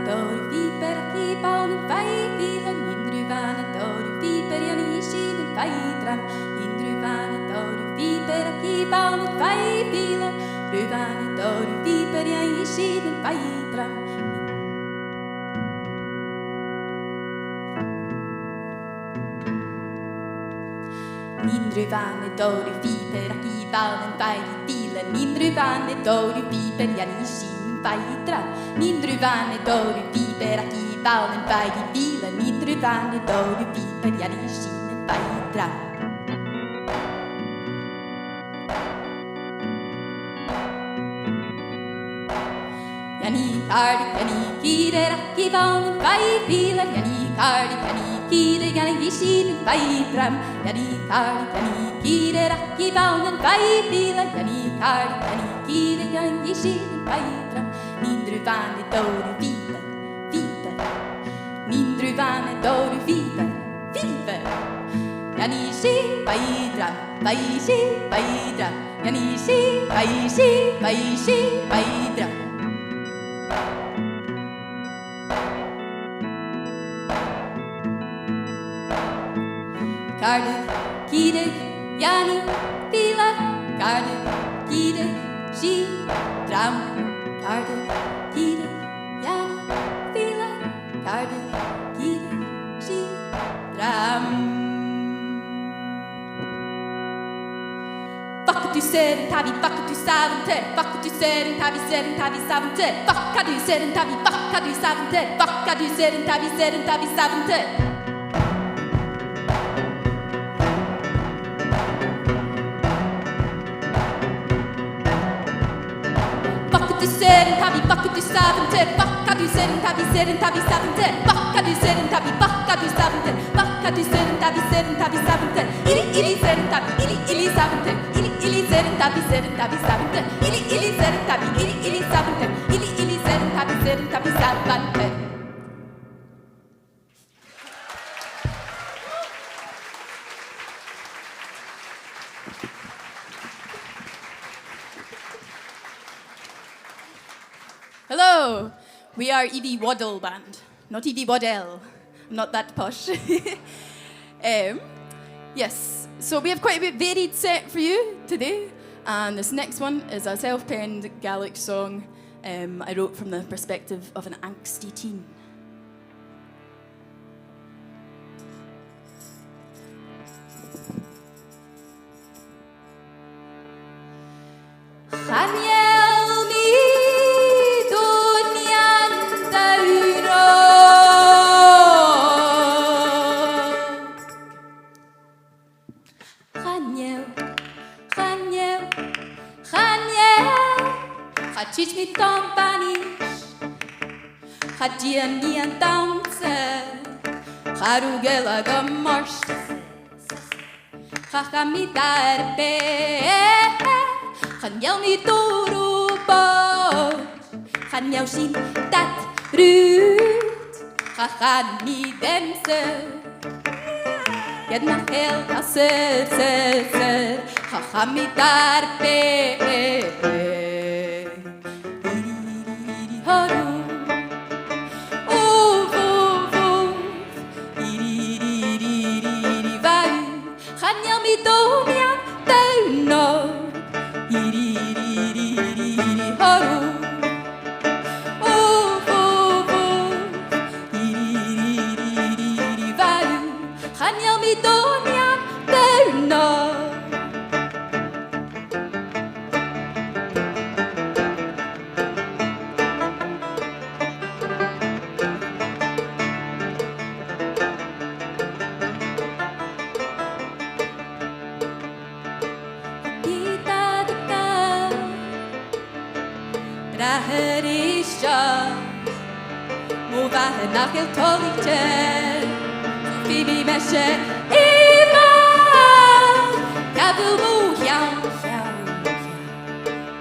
door viper ki baunen vijvielen, indruvanen door viper janishin en vijtram, indruvanen door viper ki baunen vijvielen, ruvanen door viper janishin en vijtram. Indruvane door viper ki baunen vijvielen, indruvane door viper janishin vijtram, indruvane door viper ki baunen vijvielen, indruvane door viper janishin vijtram. Yani kire rakki baunen vijvielen, yani kire janishin vijtram, yani kire rakki baunen vijvielen, yani kire janishin vijtram. Nindruvane door viper, viper. Nindruvane door viper, viper. Janishi vijtram, vijshi vijtram, janishi vijshi vijshi vijtram. Karde, kide, jani, vila, karde, kide, shi, dram. Karde, kide, jani, vila, karde, kide, shi, dram. Vakka du ser en tabi, vakka du saventer, vakka du ser en tabi saventer, vakka du ser en tabi saventer, vakka du ser en tabi saventer. Vakka du saventer, vakka du ser en tabi saventer, vakka du ser en tabi saventer, vakka du ser en tabi saventer. Ili ser en tabi saventer, ili ser en tabi saventer, ili ser en tabi saventer, ili ser en tabi saventer. Hello, we are Evie Waddell Band, not Evie Waddell. I'm not that posh. Yes, so we have quite a bit varied set for you today, and this next one is a self-penned Gaelic song I wrote from the perspective of an angsty teen. Teach me companies, Hadian nian dance, Harugela gamars, Hachami darbe, Hanyel mi turubo, Hanyel sin dat rut, Hachani dense, Yed nach hel kasse, Hachami darbe. Nach el toliche, Phoebe meshe, Eva, Kabu yam,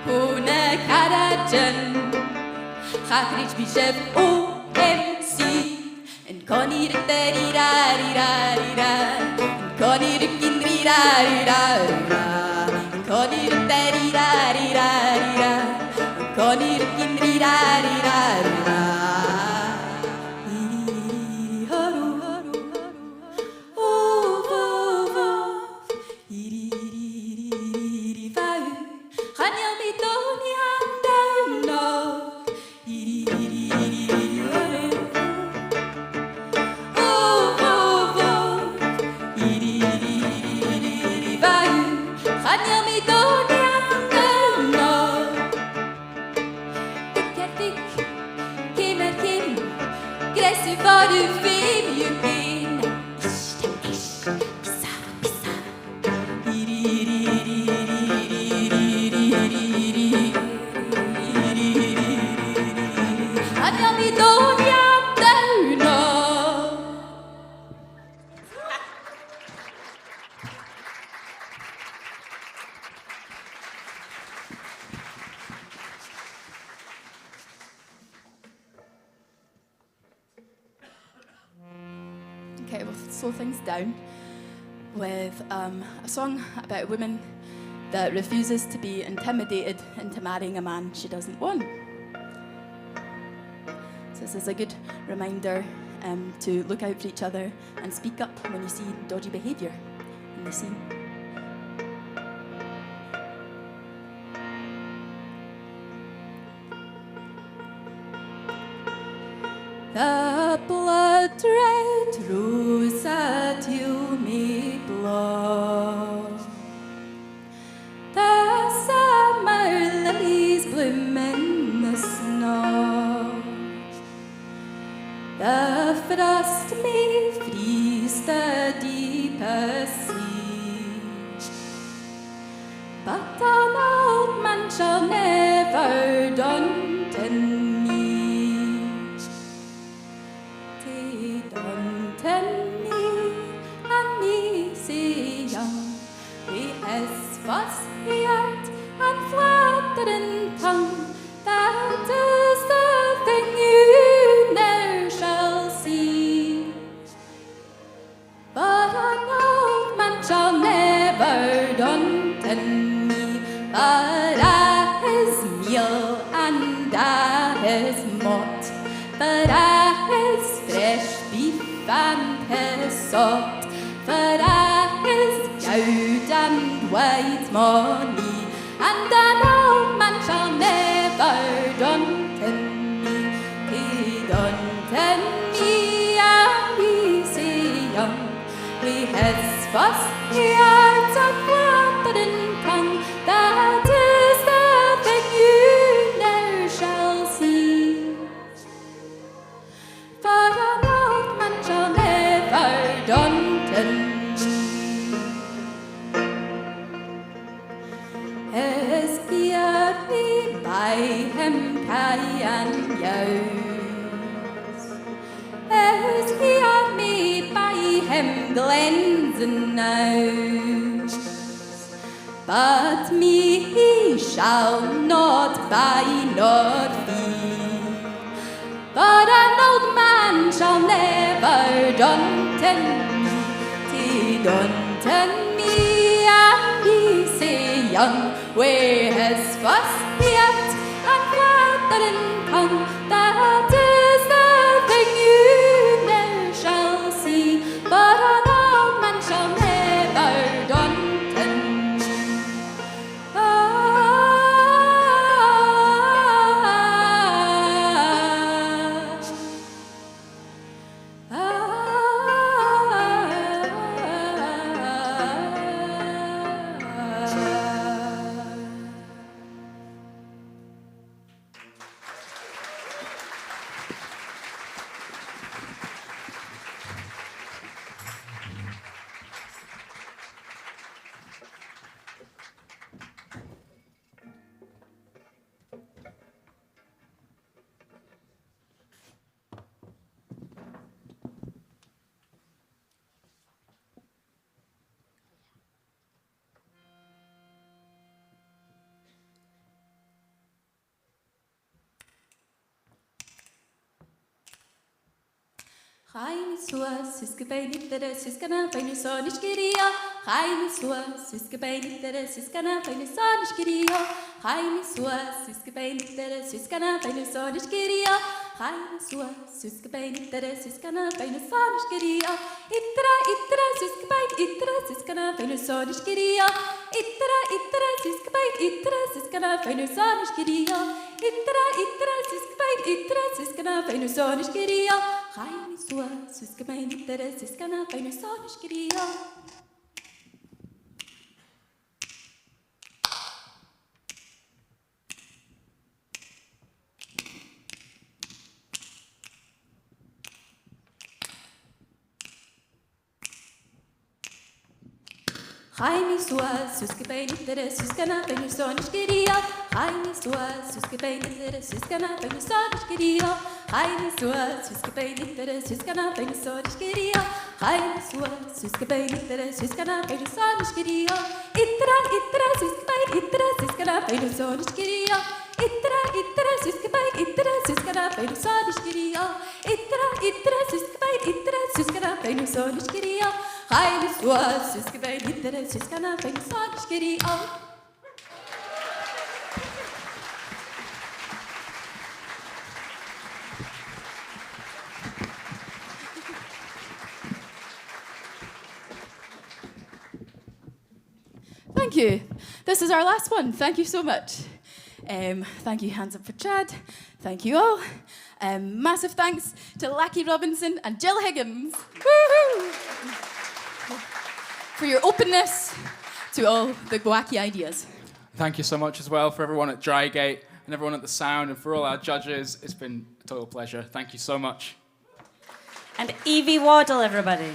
Hune karajan, Hakrich bishev OMC, and Connie the rira, and Connie the kindrira, and Connie the rira, and Connie the kindrira. Okay, we'll slow things down with a song about a woman that refuses to be intimidated into marrying a man she doesn't want. So this is a good reminder to look out for each other and speak up when you see dodgy behaviour in the scene. The blood-red rose that you may blow, the summer lilies bloom in the snow, the frost may freeze the deepest sea, but an old man shall never daunt in me. Daunt me and me say young, we his fuss heart and flattering tongue, that is the thing you ne'er shall see. But an old man shall never daunt in me, but a his meal and a his malt, but a his fresh beef and his salt, for a his gowd and white money, and an old man shall never daunt in me. He daunt in me and we say young, we his fuss heart and flattering tongue, that is the thing you ne'er shall see. For an old man shall never daunt in me. His beard we by him kye and yows, his beard me by him glens and knows, but me he shall not buy nor fee. But an old man shall never daunt in me. He daunt in me and he say young, where his fuss yet and flattering tongue, that is the thing you ne'er shall see. But an old man shall never daunt in me. Chaim sua, siske beinitere, siskana beinu sonish giria. Chaim sua, siske beinitere, siskana beinu sonish giria. Chaim sua, siske beinitere, siskana beinu sonish giria. Haine sua, suskebein, itere, suskana, feine sonishkeria. Itere, itere, suskebein, itere, suskana, feine sonishkeria. Itere, itere, suskebein, itere, suskana, feine sonishkeria. Itere, itere, suskebein, itere, suskana, feine sonishkeria. Haine sua, suskebein, itere, suskana, feine sonishkeria. Haine sua, suskebein, itere, suskana, feine sonishkeria. Haine sua, suskebein, itere, suskana, feine sonishkeria. Haine sua, suskebein, itere, suskana, feine sonishkeria. Haine sua, suskebein, itere, suskana, feine sonishkeria. Itere, itere, suskebein, itere, suskana, feine sonishkeria. Itere, itere, suskebein, itere, suskana, feine sonishkeria. Itere, itere, suskebein, itere, suskana, feine sonishkeria. Haine sua, suskebein, itere, suskana, feine sonishkeria. Thank you. This is our last one. Thank you so much. Thank you, hands up for Chad. Thank you all. Massive thanks to Lachie Robinson and Gill Higgins. Woo-hoo! For your openness to all the wacky ideas. Thank you so much as well for everyone at Drygate and everyone at the sound and for all our judges. It's been a total pleasure. Thank you so much. And Evie Waddell, everybody.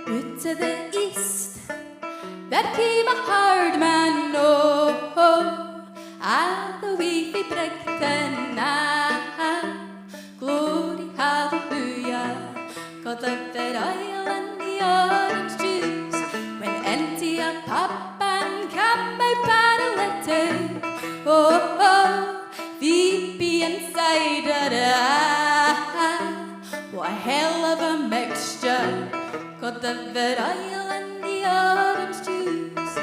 Out to the east, there came a hard man, oh, and the weepy Brigton, glory, hallelujah, God lived the oil and the orange juice, when into a pub and came out paralytic, oh, weepy inside what a hell of a mixture. Got the oil and the orange juice.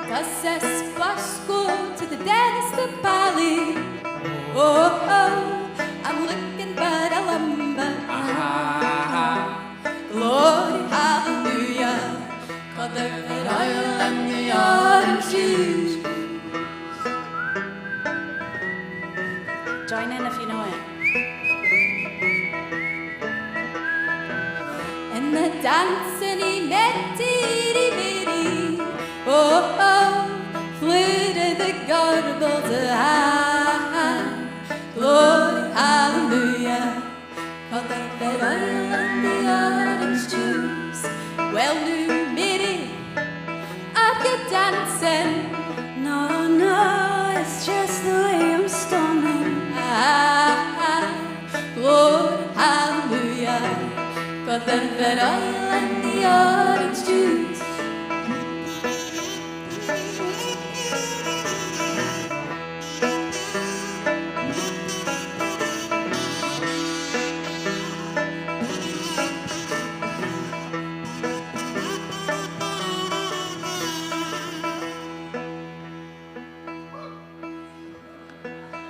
Does a splash go to the dentist of Bali? Oh, I'm looking but a lumber. Glory, hallelujah. Got the oil and the orange juice. Join in if you know it. And the dancing he met itty-bitty, oh, flew to the garbles, glory, hallelujah, called the oil and the orange juice. Well, new Mary, are you dancing? No, no, it's just the way I'm stoned. Glory, hallelujah. Got the oil and the orange juice.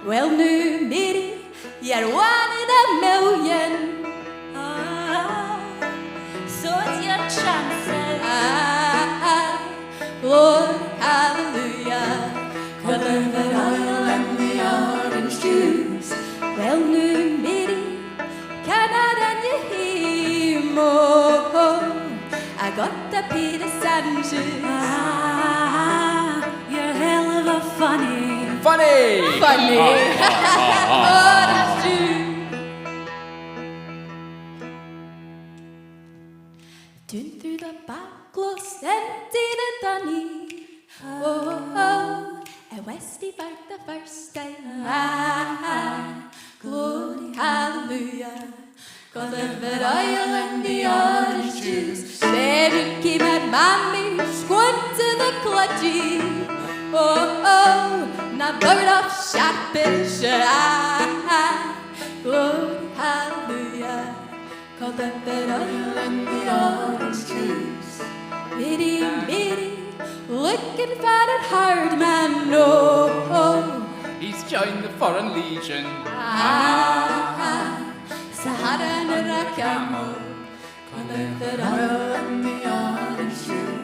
Well, new Mary, you're one in a million. So it's your chances. Lord, hallelujah. Got the oil and the orange juice. Well, new Mary, can I run you home? Oh, I got the Peter Sanchez. You're hell of a funny. Funny! Orange juice. Down through the back close empty the dunny. Oh, and Westy about the first time. Glory, hallelujah. Got the oil and the orange juice. Then came at mammy, squint to the clutchy. Oh, now bird off sharpish. Glory, hallelujah. Called up that oil and the orange juice. Bitty, bitty, looking fat and hard man, no. He's joined the Foreign Legion. Sahara and a camel. Called up that oil and the orange juice.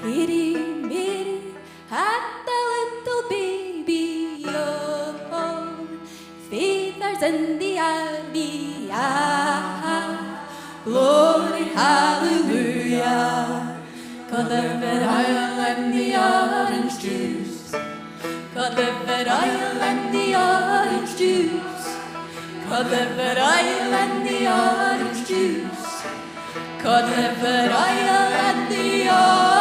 Itty bitty had the little baby, oh, feathers in the army, glory, hallelujah. Called the red oil and the orange juice. Called the red oil and the orange juice. Called the red oil and the orange juice. Called the red oil and the orange